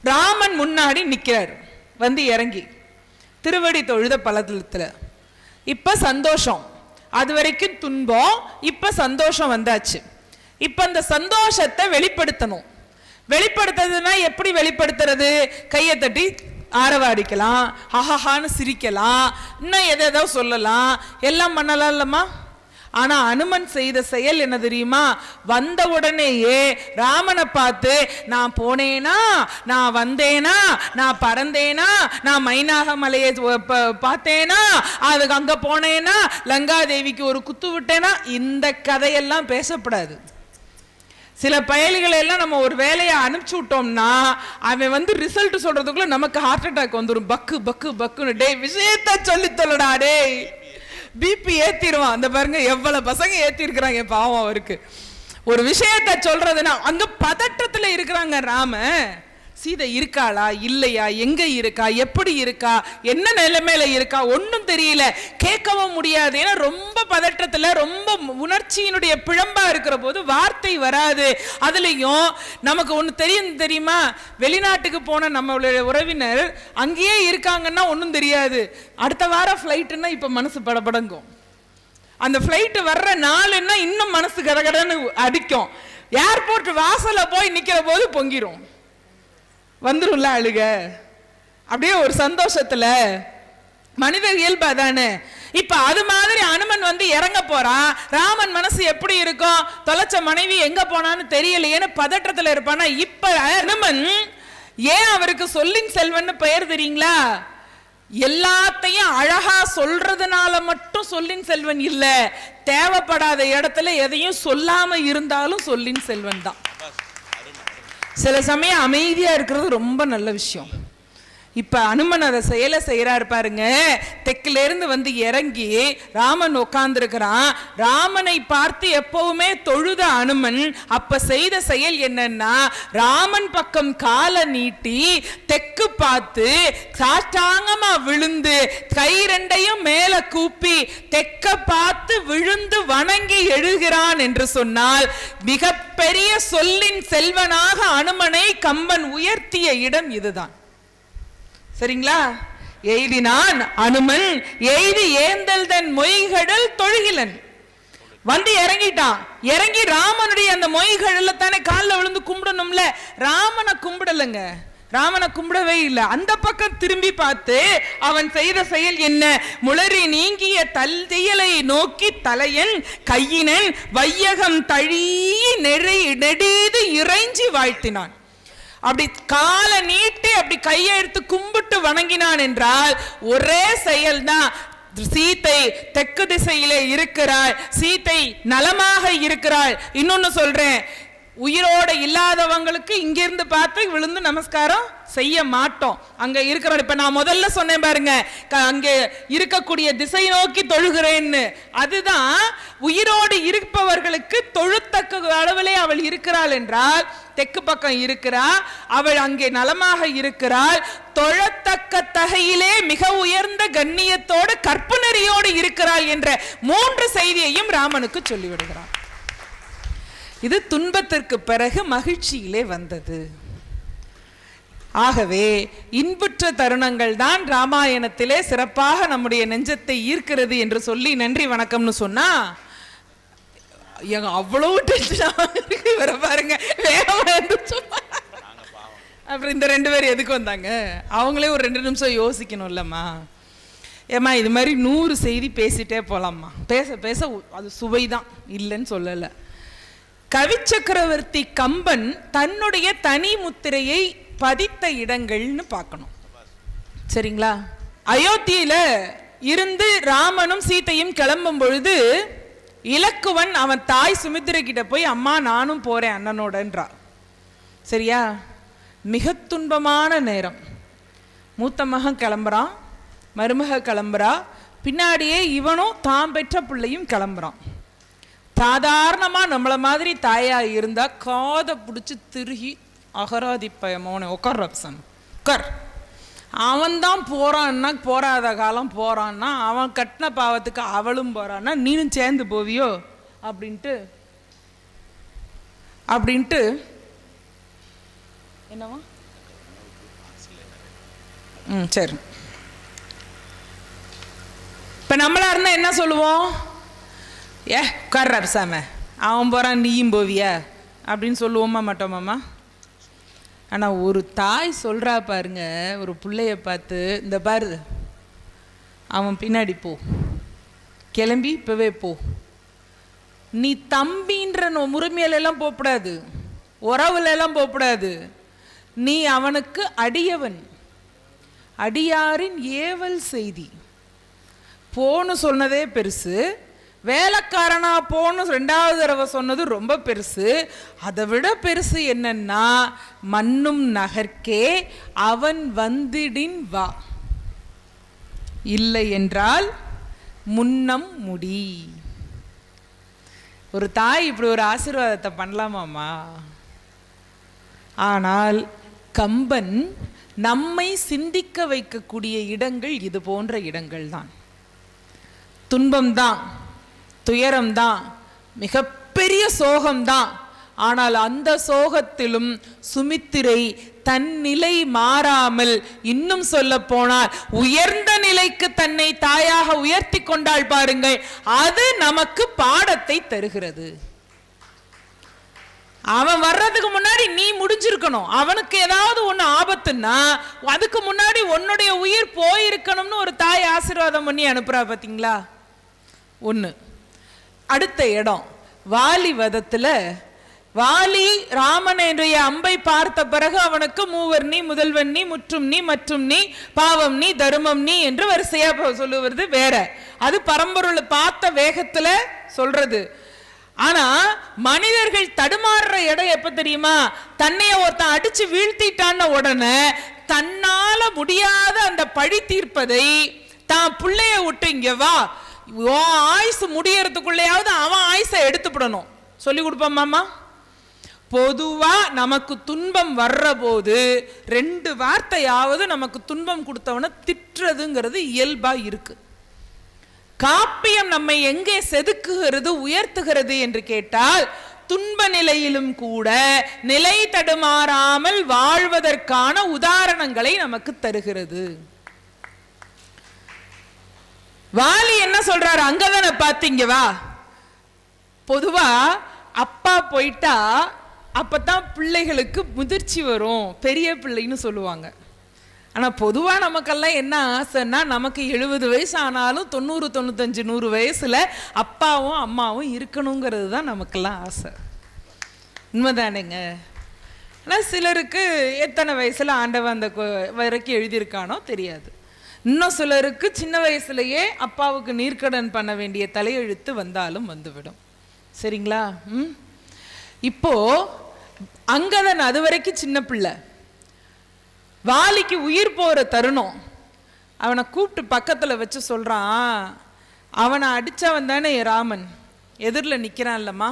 ராமன் முன்னாடி நிக்கிறார், இறங்கி திருவடி தொழுத பலத்துல. இப்ப சந்தோஷம், அது வரைக்கும் துன்பம், இப்ப சந்தோஷம் வந்தாச்சு. இப்ப அந்த சந்தோஷத்தை வெளிப்படுத்தணும். வெளிப்படுத்துறதுன்னா எப்படி வெளிப்படுத்துறது? கையை தட்டி ஆரவாடிக்கலாம், ஹஹஹான்னு சிரிக்கலாம், இன்னும் எதோ சொல்லலாம், எல்லாம் பண்ணலாம் இல்லம்மா. ஆனா அனுமன் செய்த செயல் என்ன தெரியுமா? வந்த உடனேயே ராமனை பார்த்து, நான் போனேனா, நான் வந்தேனா, நான் பறந்தேனா, நான் மைனாக மலையை பார்த்தேனா, அதுக்கு அங்க போனேனா, லங்காதேவிக்கு ஒரு குத்து விட்டேனா, இந்த கதையெல்லாம் பேசப்படாது. சில பயல்களை எல்லாம் நம்ம ஒரு வேலையை அனுப்பிச்சு விட்டோம்னா அவன் வந்து ரிசல்ட் சொல்றதுக்குள்ள நமக்கு ஹார்ட் அட்டாக் வந்துடும். பக்கு பக்கு பக்குன்னு டே விஷயத்த சொல்லி தொல்லடா டே பிபி ஏத்திடுவான். அந்த பாருங்க எவ்வளவு பசங்க ஏத்தி இருக்கிறாங்க பாவம் அவருக்கு. ஒரு விஷயத்த சொல்றதுன்னா அங்க பதற்றத்துல இருக்கிறாங்க. ராம சீதை இருக்காளா இல்லையா, எங்க இருக்கா, எப்படி இருக்கா, என்ன நிலைமையில இருக்கா ஒன்னும் தெரியல, கேட்கவும் முடியாது. ஏன்னா ரொம்ப பதற்றத்துல ரொம்ப உணர்ச்சியினுடைய பிழம்பா இருக்கிற போது வார்த்தை வராது. அதுலயும் நமக்கு ஒண்ணு தெரியுமா, வெளிநாட்டுக்கு போன நம்மளுடைய உறவினர் அங்கேயே இருக்காங்கன்னா ஒன்னும் தெரியாது. அடுத்த வாரம் ஃபிளைட்னா இப்ப மனசு படபடங்கும். அந்த ஃபிளைட் வர்ற நாளுன்னா இன்னும் மனசு கடகடன்னு அடிக்கும். ஏர்போர்ட் வாசல்ல போய் நிக்கிற போது பொங்கிரும், வந்துரும்ல அழுக. அப்படியே ஒரு சந்தோஷத்துல மனித இயல்பு தானே. இப்ப அது மாதிரி அனுமன் வந்து இறங்க போறான். ராமன் மனசு எப்படி இருக்கும், தொலைச்ச மனைவி எங்க போனான்னு தெரியலையேன்னு பதற்றத்துல இருப்பானா. இப்ப அனுமன் ஏன் அவருக்கு சொல்லின் செல்வன்னு பெயர் தெரியுங்களா? எல்லாத்தையும் அழகா சொல்றதுனால மட்டும் சொல்லின் செல்வன் இல்ல, தேவைப்படாத இடத்துல எதையும் சொல்லாம இருந்தாலும் சொல்லின் செல்வன் தான். சில சமயம் அமைதியா இருக்கிறது ரொம்ப நல்ல விஷயம். இப்ப அனுமன் அதை செயலை செய்யறாரு பாருங்க. தெற்குல இருந்து வந்து இறங்கி ராமன் உட்கார்ந்து இருக்கிறான். ராமனை பார்த்து எப்பவுமே தொழுத அனுமன் அப்ப செய்த செயல் என்னன்னா, ராமன் பக்கம் காலை நீட்டி தெற்கு பார்த்து சாஷ்டாங்கமா விழுந்து கை ரெண்டையும் மேல கூப்பி தெற்க பார்த்து விழுந்து வணங்கி எழுகிறான் என்று சொன்னால் மிகப்பெரிய சொல்லின் செல்வனாக அனுமனை கம்பன் உயர்த்திய இடம் இதுதான். சரிங்களா? எய்தினான் அனுமன் எய்தி ஏந்தல் தன் மொய்கடல் தொழுகிலன். வந்து இறங்கிட்டான். இறங்கி ராமனுடைய அந்த மொய்கடல்ல தானே காலில் விழுந்து கும்பிடணும்ல. ராமனை கும்பிடலங்க, ராமனை கும்பிடவே இல்லை. அந்த பக்கம் திரும்பி பார்த்து அவன் செய்த செயல் என்ன, முளறி நீங்கிய தல்தியலை நோக்கி தலையன் கையினன் வையகம் தழி நெடீது இறைஞ்சி வாழ்த்தினான். அப்படி காலை நீட்டி அப்படி கையை எடுத்து கும்பிட்டு வணங்கினான் என்றால் ஒரே செயல் தான். சீதை தெற்கு திசையிலே இருக்கிறாள், சீதை நலமாக இருக்கிறாள். இன்னொன்னு சொல்றேன், உயிரோட இல்லாதவங்களுக்கு இங்கிருந்து பார்த்து விழுந்து நமஸ்காரம் செய்ய மாட்டோம். அங்க இருக்கிற இப்ப நான் முதல்ல சொன்னேன் பாருங்க, அங்க இருக்கக்கூடிய திசை நோக்கி தொழுகிறேன்னு. அதுதான் உயிரோடு இருப்பவர்களுக்கு தொழுத்தக்க அளவிலே அவள் இருக்கிறாள் என்றால் தெற்கு பக்கம் இருக்கிறாள், அவள் அங்கே நலமாக இருக்கிறாள். தொழத்தக்க தகையிலே மிக உயர்ந்த கண்ணியத்தோடு கற்பு நெறியோடு இருக்கிறாள் என்ற 3 செய்தியையும் ராமனுக்கு சொல்லிவிடுகிறான். இது துன்பத்திற்கு பிறகு மகிழ்ச்சியிலே வந்தது. ஆகவே இன்புற்ற தருணங்கள் தான் ராமாயணத்திலே சிறப்பாக நம்முடைய நெஞ்சத்தை ஈர்க்கிறது என்று சொல்லி நன்றி வணக்கம்னு சொன்னா அவ்வளவு வர பாருங்க. அப்புறம் இந்த 2 பேர் எதுக்கு வந்தாங்க? அவங்களே ஒரு 2 நிமிஷம் யோசிக்கணும் இல்லம்மா. ஏம்மா இது மாதிரி 100 செய்தி பேசிட்டே போலாம்மா. பேச பேச அது சுவைதான், இல்லைன்னு சொல்லலை. கவி சக்கரவர்த்தி கம்பன் தன்னுடைய தனி முத்திரையை பதித்த இடங்கள்னு பார்க்கணும். சரிங்களா? அயோத்தியில இருந்து ராமனும் சீதையும் கிளம்பும் பொழுது இலக்குவன் அவன் தாய் சுமித்திரை கிட்ட போய் அம்மா நானும் போறேன் அண்ணனோடன்றா. சரியா? மிக துன்பமான நேரம். மூத்த மகன் கிளம்புறான், மருமக கிளம்புறா, பின்னாடியே இவனும் தான் பெற்ற பிள்ளையும் கிளம்புறான். சாதாரணமா நம்மள மாதிரி தாயா இருந்தா காதை பிடிச்சி திருகி அகராதிப்பயமோன உட்கார்றப்சன் உட்கார், அவன் தான் போறான்னா போறாத காலம் போறான்னா அவன் கட்டின பாவத்துக்கு அவளும் போறான்னா நீனும் சேர்ந்து போவியோ அப்படின்ட்டு என்னவா? சரி. இப்ப நம்மளா இருந்தா என்ன சொல்லுவோம்? உட்கார்ற சாம அவன் போறான் நீயும் போவியா அப்படின்னு சொல்லுவோமா மாட்டோமாம்மா? ஆனால் ஒரு தாய் சொல்கிறா பாருங்க ஒரு பிள்ளைய பார்த்து, இந்த பாரு அவன் பின்னாடி போ, கிளம்பி இப்போவே போ, நீ தம்பின்ற முறைமையிலெல்லாம் போகக்கூடாது, உறவுலெல்லாம் போகக்கூடாது, நீ அவனுக்கு அடியவன், அடியாரின் ஏவல் செய்தி. போன்னு சொன்னதே பெருசு, வேலைக்காரனா போன்னு 2வது தடவை சொன்னது ரொம்ப பெருசு. அதை விட பெருசு என்னன்னா, மன்னும் நகர்க்கே அவன் வந்திடின் வா, இல்லை என்றால் முன்னம் முடி. ஒரு தாய் இப்படி ஒரு ஆசீர்வாதத்தை பண்ணலாமாம்மா? ஆனால் கம்பன் நம்மை சிந்திக்க வைக்கக்கூடிய இடங்கள் இது போன்ற இடங்கள் தான். துன்பம்தான், துயரம்தான், மிகப்பெரிய சோகம்தான். ஆனால் அந்த சோகத்திலும் சுமித்திரை தன் நிலை மாறாமல், இன்னும் சொல்ல போனால் உயர்ந்த நிலைக்கு தன்னை தாயாக உயர்த்தி கொண்டாள் பாருங்கள். அது நமக்கு பாடத்தை தருகிறது. அவன் வர்றதுக்கு முன்னாடி நீ முடிஞ்சிருக்கணும். அவனுக்கு ஏதாவது ஒண்ணு ஆபத்துன்னா அதுக்கு முன்னாடி உன்னுடைய உயிர் போயிருக்கணும்னு ஒரு தாய் ஆசீர்வாதம் பண்ணி அனுப்புறா பாத்தீங்களா? ஒண்ணு. அடுத்த இடம், வாலி வதத்துல வாலி ராமனுடைய அம்பை பார்த்த பிறகு அவனுக்கு மூவர் நீ, முதல்வன் நீ, முற்றும் நீ, மற்றும் நீ, பாவம் நீ, தர்மம் நீ என்று வரிசையா சொல்லுவது வேற. அது பரம்பொருளை பார்த்த வேகத்துல சொல்றது. ஆனா மனிதர்கள் தடுமாறுற இடம் எப்ப தெரியுமா? தன்னைய ஒருத்தன் அடிச்சு வீழ்த்திட்டான உடனே தன்னால முடியாத அந்த பழி தீர்ப்பதை தான் பிள்ளைய விட்டு இங்க வா, ஆயுசு முடியறதுக்குள்ளேயாவது அவன் ஆயுசை எடுத்துப்படணும் சொல்லி கொடுப்பாமாமா. பொதுவா நமக்கு துன்பம் வர்ற போது 2 வார்த்தையாவது நமக்கு துன்பம் கொடுத்தவன திட்டுறதுங்கிறது இயல்பா இருக்கு. காப்பியம் நம்மை எங்கே செதுக்குகிறது, உயர்த்துகிறது என்று கேட்டால், துன்ப நிலையிலும் கூட நிலை தடுமாறாமல் வாழ்வதற்கான உதாரணங்களை நமக்கு தருகிறது. வாலி என்ன சொல்றாரு? அங்கதான பாத்தீங்க வா. பொதுவா அப்பா போயிட்டா அப்பதான் பிள்ளைகளுக்கு முதிர்ச்சி வரும், பெரிய பிள்ளைன்னு சொல்லுவாங்க. ஆனா பொதுவா நமக்கெல்லாம் என்ன ஆசைன்னா, நமக்கு 70 வயசு ஆனாலும் 90, 95, 100 வயசுல அப்பாவும் அம்மாவும் இருக்கணுங்கிறது தான் நமக்கெல்லாம் ஆசை. உண்மைதானேங்க? ஆனா சிலருக்கு எத்தனை வயசுல ஆண்டவன் அந்த வரைக்கும் எழுதியிருக்கானோ தெரியாது. இன்னும் சிலருக்கு சின்ன வயசுலயே அப்பாவுக்கு நீர்க்கடன் பண்ண வேண்டிய தலையெழுத்து வந்தாலும் வந்துவிடும். சரிங்களா? இப்போ அங்கதன் அது வரைக்கும் சின்ன பிள்ளை. வாலிக்கு உயிர் போற தருணம். அவனை கூப்பிட்டு பக்கத்துல வச்சு சொல்றான், அவனை அடிச்சவன் தானே ராமன், எதிரில் நிக்கிறான்லம்மா.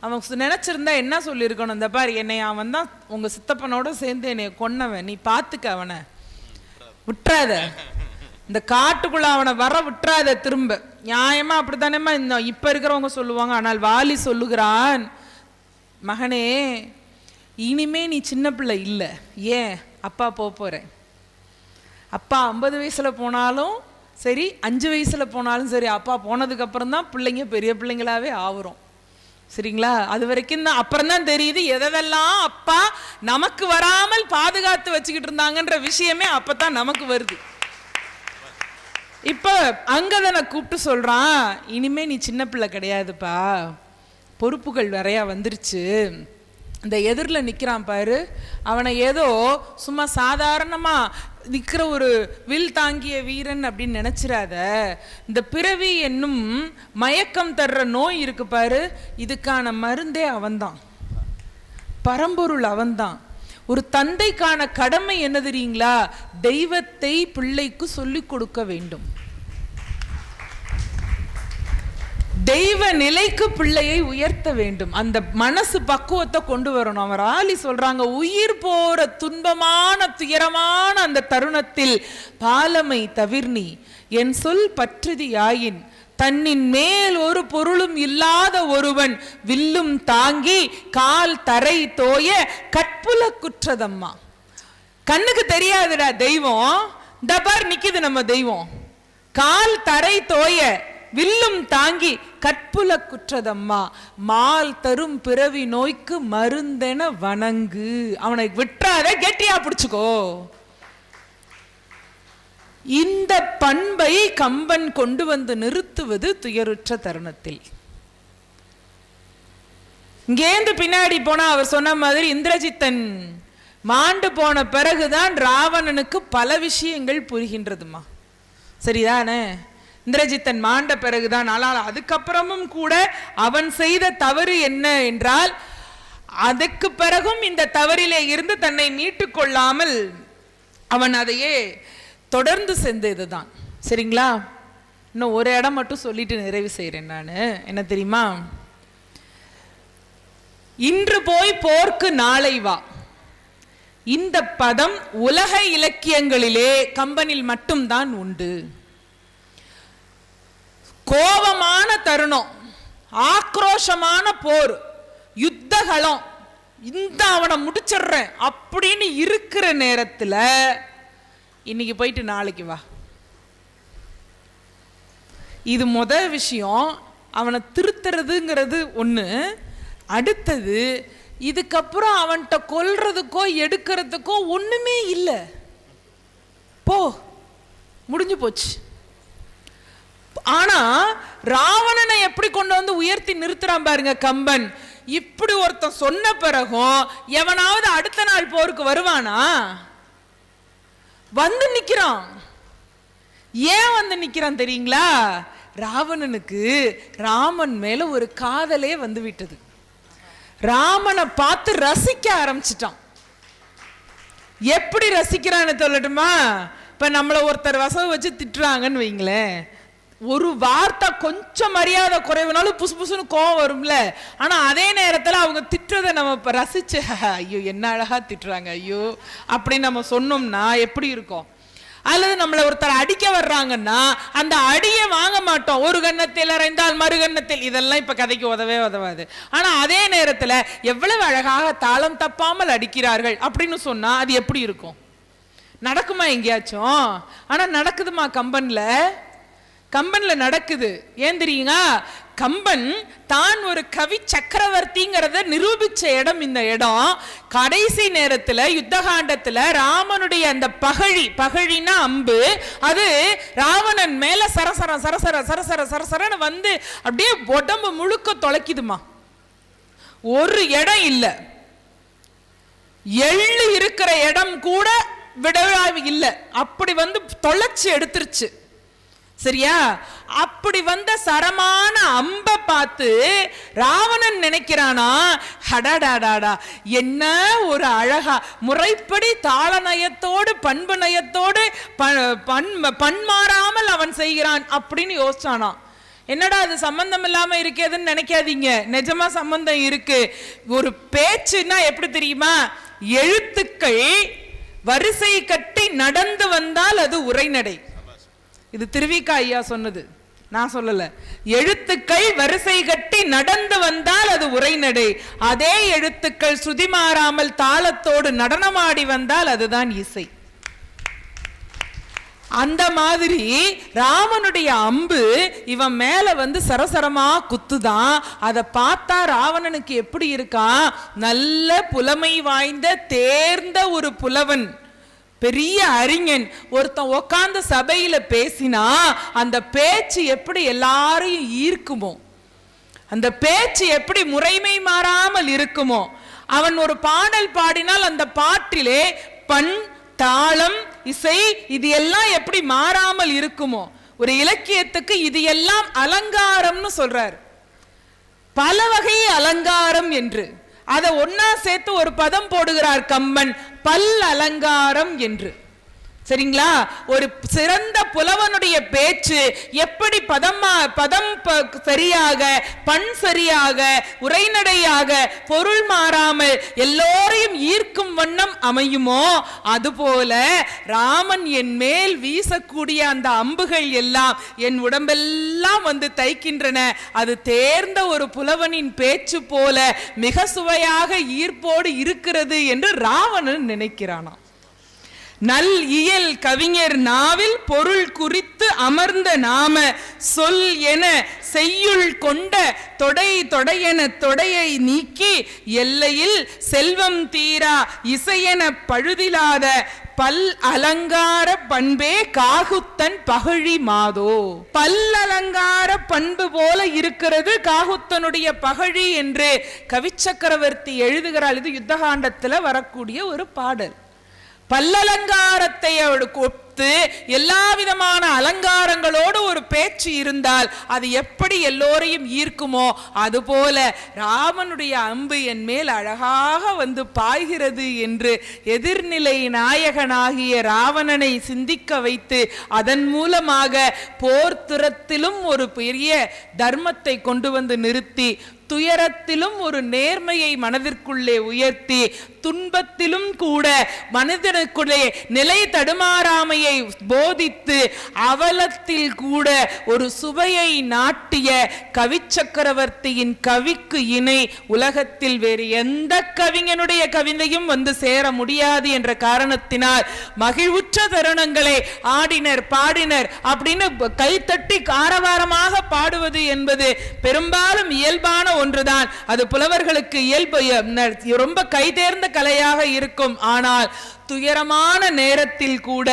அவன் நினைச்சிருந்தா என்ன சொல்லியிருக்கணும்? இந்த பாரு, என்னை அவன் தான் உங்க சித்தப்பனோட சேர்ந்து என்னை கொன்னவன், நீ பாத்துக்க, அவனை விட்டுறாத, இந்த காட்டுக்குள்ள அவனை வர விட்டுறாத திரும்ப. நியாயமா அப்படித்தானேம்மா இப்ப இருக்கிறவங்க சொல்லுவாங்க. ஆனால் வாலி சொல்லுகிறான், மகனே இனிமே நீ சின்ன பிள்ளை இல்லை. ஏன்? அப்பா போறேன். அப்பா 50 வயசுல போனாலும் சரி, 5 வயசுல போனாலும் சரி, அப்பா போனதுக்கு அப்புறம் தான் பிள்ளைங்க பெரிய பிள்ளைங்களாவே ஆகுறோம். சரிங்களா? அது வரைக்கும் தான், அப்புறம் தான் தெரியுது எதெல்லாம் அப்பா நமக்கு வராமல் பாதுகாத்து வச்சுக்கிட்டு இருந்தாங்கன்ற விஷயமே அப்பதான் நமக்கு வருது. இப்ப அங்கதனை கூப்பிட்டு சொல்றான், இனிமே நீ சின்ன பிள்ளை கிடையாதுப்பா, பொறுப்புகள் நிறையா வந்துருச்சு. இந்த எதிரில் நிற்கிறான் பாரு, அவனை ஏதோ சும்மா சாதாரணமாக நிற்கிற ஒரு வில் தாங்கிய வீரன் அப்படின்னு நினச்சிடாத. இந்த பிறவி என்னும் மயக்கம் தர்ற நோய் இருக்கு பாரு, இதுக்கான மருந்தே அவன்தான், பரம்பொருள் அவன்தான். ஒரு தந்தைக்கான கடமை என்ன தெரியுங்களா? தெய்வத்தை பிள்ளைக்கு சொல்லிக் கொடுக்க வேண்டும். தெய்வ நிலைக்கு பிள்ளையை உயர்த்த வேண்டும். அந்த மனசு பக்குவத்தை கொண்டு வரணும். அவர் ஆலி சொல்றாங்க, உயிர் போற துன்பமான துயரமான அந்த தருணத்தில் பாலமை தவிர்னி என் சொல் பற்றுதி யாயின், தன்னின் மேல் ஒரு பொருளும் இல்லாத ஒருவன் வில்லும் தாங்கி கால் தரை தோய கற்புல குற்றதம்மா. கண்ணுக்கு தெரியாதுடா தெய்வம், இந்த பார் நிக்குது நம்ம தெய்வம், கால் தரை தோய வில்லும் தாங்கி கற்புல குற்றதம்மா, மால் தரும் பிறவி நோய்க்கு மருந்தென வணங்கு. அவனை விட்டுறாத, கெட்டியா பிடிச்சுக்கோ. இந்த பண்பை கம்பன் கொண்டு வந்து நிறுத்துவது துயருற்ற தருணத்தில். இங்கேந்து பின்னாடி போனா அவர் சொன்ன மாதிரி இந்திரஜித்தன் மாண்டு போன பிறகுதான் ராவணனுக்கு பல விஷயங்கள் புரிகின்றதுமா. சரிதானே? இந்திரஜித்தன் மாண்ட பிறகுதான். ஆனால் அதுக்கப்புறமும் கூட அவன் செய்த தவறு என்ன என்றால், அதுக்கு பிறகும் இந்த தவறிலே இருந்து தன்னை மீட்டுக் கொள்ளாமல் அவன் அதையே தொடர்ந்து செஞ்சதுதான். சரிங்களா? இன்னும் ஒரு இடம் மட்டும் சொல்லிட்டு நிறைவு செய்கிறேன். நான் என்ன தெரியுமா, இன்று போய் போர்க்கு நாளை வா, இந்த பதம் உலக இலக்கியங்களிலே கம்பனில் மட்டும்தான் உண்டு. கோபமான தருணம், ஆக்ரோஷமான போர், யுத்தகலம், இந்த அவனை முடிச்சிடுறேன் அப்படின்னு இருக்கிற நேரத்தில் இன்னைக்கு போயிட்டு நாளைக்கு வா, இது முதல் விஷயம். அவனை திருத்துறதுங்கிறது ஒன்று. அடுத்தது, இதுக்கப்புறம் அவன்கிட்ட கொல்றதுக்கோ எடுக்கிறதுக்கோ ஒண்ணுமே இல்லை, போ, முடிஞ்சு போச்சு. ஆனா ராவணனை எப்படி கொண்டு வந்து உயர்த்தி நிறுத்துறான் பாருங்க கம்பன். இப்படி ஒருத்தன் சொன்ன பிறகும் எவனாவது அடுத்த நாள் போருக்கு வருவானா? வந்து நிக்கிறான். ஏன் வந்து நிக்கிறான் தெரியுங்களா? ராவணனுக்கு ராமன் மேல ஒரு காதலே வந்து விட்டது. ராமனை பார்த்து ரசிக்க ஆரம்பிச்சிட்டான். எப்படி ரசிக்கிறான்னு சொல்லட்டுமா? இப்ப நம்மள ஒருத்தர் வசவு வச்சு திட்டுறாங்கன்னு வைங்களேன், ஒரு வார்த்தை கொஞ்சம் மரியாதை குறைவுனாலும் புசு புசுன்னு கோவம் வரும்ல. ஆனா அதே நேரத்தில் அவங்க திட்டுறதை நம்ம ரசிச்சு, ஐயோ என்ன அழகா திட்டுறாங்க ஐயோ அப்படின்னு நம்ம சொன்னோம்னா எப்படி இருக்கும்? அல்லது நம்மளை ஒருத்தர் அடிக்க வர்றாங்கன்னா அந்த அடியை வாங்க மாட்டோம். ஒரு கன்னத்தில் அறைந்தால் மறு கன்னத்தில், இதெல்லாம் இப்ப கதைக்கு உதவே உதவாது. ஆனா அதே நேரத்தில் எவ்வளவு அழகாக தாளம் தப்பாமல் அடிக்கிறார்கள் அப்படின்னு சொன்னா அது எப்படி இருக்கும்? நடக்குமா எங்கேயாச்சும்? ஆனா நடக்குதுமா கம்பன்ல? கம்பன்ல நடக்குது. ஏன் தெரியுங்க? கம்பன் தான் ஒரு கவி சக்கரவர்த்திங்கிறத நிரூபிச்ச இடம் இந்த இடம். கடைசி நேரத்தில் யுத்தகாண்டத்தில் ராமனுடைய அந்த பகழினா அம்பு, அது ராவணன் மேல சரசர சரசர சரசர சரசரன்னு வந்து அப்படியே உடம்பு முழுக்க தொலைக்குதுமா. ஒரு இடம் இல்லை, எள்ளு இருக்கிற இடம் கூட விடவாவி இல்லை, அப்படி வந்து தொலைச்சு எடுத்துருச்சு. சரியா? அப்படி வந்த சரமான அம்ப பார்த்து ராவணன் நினைக்கிறானா, ஹடாடாடாடா என்ன ஒரு அழகா முறைப்படி தாள நயத்தோடு பண்பு நயத்தோடு பண்மாறாமல் அவன் செய்கிறான் அப்படின்னு யோசிச்சானா. என்னடா அது சம்பந்தம் இல்லாம இருக்கேதுன்னு நினைக்காதீங்க, நிஜமா சம்பந்தம் இருக்கு. ஒரு பேச்சுன்னா எப்படி தெரியுமா? எழுத்துக்கள் வரிசை கட்டி நடந்து வந்தால் அது உரைநடை. இது திருவிக்கா ஐயா சொன்னது, நான் சொல்லல. எழுத்துக்கள் வரிசை கட்டி நடந்து வந்தால் அது உரைநடை. அதே எழுத்துக்கள் சுதி மாறாமல் தாளத்தோடு நடனமாடி வந்தால் அதுதான் இசை. அந்த மாதிரி ராவனுடைய அம்பு இவன் மேல வந்து சரசரமா குத்துதான். அதை பார்த்தா ராவணனுக்கு எப்படி இருக்கான்? நல்ல புலமை வாய்ந்த தேர்ந்த ஒரு புலவன், பெரிய அறிஞன் ஒருத்தன் உட்கார்ந்து சபையில பேசினா அந்த பேச்சு எப்படி எல்லாரையும் ஈர்க்குமோ, அந்த பேச்சு எப்படி முறைமை மாறாமல் இருக்குமோ, அவன் ஒரு பாடல் பாடினால் அந்த பாட்டிலே பண் தாளம் இசை இது எல்லாம் எப்படி மாறாமல் இருக்குமோ, ஒரு இலக்கியத்துக்கு இது எல்லாம் அலங்காரம்னு சொல்றார். பல வகை அலங்காரம் என்று அதை ஒன்னா சேர்த்து ஒரு பதம் போடுகிறார் கம்பன், பல் அலங்காரம் என்று. சரிங்களா? ஒரு சிறந்த புலவனுடைய பேச்சு எப்படி பதம் சரியாக, பண் சரியாக, உரைநடையாக, பொருள் மாறாமல் எல்லோரையும் ஈர்க்கும் வண்ணம் அமையுமோ, அதுபோல ராமன் என் மேல் வீசக்கூடிய அந்த அம்புகள் எல்லாம் என் உடம்பெல்லாம் வந்து தைக்கின்றன. அது தேர்ந்த ஒரு புலவனின் பேச்சு போல மிக சுவையாக ஈர்ப்போடு இருக்கிறது என்று ராவணன் நினைக்கிறானாம். நல் இயல் கவிஞர் நாவில் பொருள் குறித்து அமர்ந்த நாம சொல் என செய்யுள் கொண்ட தொடையென தொடையை நீக்கி எல்லையில் செல்வம் தீரா இசையென பழுதிலாத பல் அலங்கார பண்பே காகுத்தன் பகழி மாதோ. பல் அலங்கார பண்பு போல இருக்கிறது காகுத்தனுடைய பகழி என்று கவிச்சக்கரவர்த்தி எழுதுகிறாள். இது யுத்தகாண்டத்தில் வரக்கூடிய ஒரு பாடல். பல்லலங்காரத்தை கொடுத்து எல்லா விதமான அலங்காரங்களோடு ஒரு பேச்சு இருந்தால் அது எப்படி எல்லோரையும் ஈர்க்குமோ அதுபோல ராமனுடைய அம்பு என் மேல் அழகாக வந்து பாய்கிறது என்று எதிர்நிலை நாயகனாகிய ராவணனை சிந்திக்க வைத்து அதன் மூலமாக போர்த்துறத்திலும் ஒரு பெரிய தர்மத்தை கொண்டு வந்து நிறுத்தி, துயரத்திலும் ஒரு நேர்மையை மனதிற்குள்ளே உயர்த்தி, துன்பத்திலும் கூட மனிதனுக்குள்ளே நிலை தடுமாறாமையை போதித்து, அவலத்தில் கூட ஒரு சுவையை நாட்டிய கவி சக்கரவர்த்தியின் கவிக்கு இணை உலகத்தில் வேறு எந்த கவிஞனுடைய கவிதையும் வந்து சேர முடியாது என்ற காரணத்தினால் மகிழ்வுற்ற தருணங்களை ஆடினர் பாடினர் அப்படின்னு கைத்தட்டி ஆரவாரமாக பாடுவது என்பது பெரும்பாலும் இயல்பான ஒன்றுதான். அது புலவர்களுக்கு இயல்பு, ரொம்ப கைதேர்ந்த கலையாக இருக்கும். ஆனால் துயரமான நேரத்தில் கூட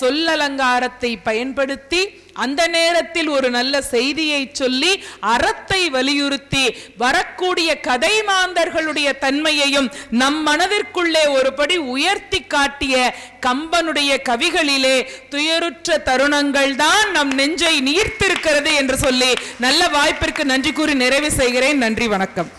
சொல்லலங்காரத்தை பயன்படுத்தி அந்த நேரத்தில் ஒரு நல்ல செய்தியை சொல்லி அறத்தை வலியுறுத்தி வரக்கூடிய கதை மாந்தர்களுடைய தன்மையையும் நம் மனதிற்குள்ளே ஒருபடி உயர்த்தி காட்டிய கம்பனுடைய கவிகளிலே துயருற்ற தருணங்கள் தான் நம் நெஞ்சை நீர்த்திருக்கிறது என்று சொல்லி நல்ல வாய்ப்பிற்கு நன்றி கூறி நிறைவு செய்கிறேன். நன்றி, வணக்கம்.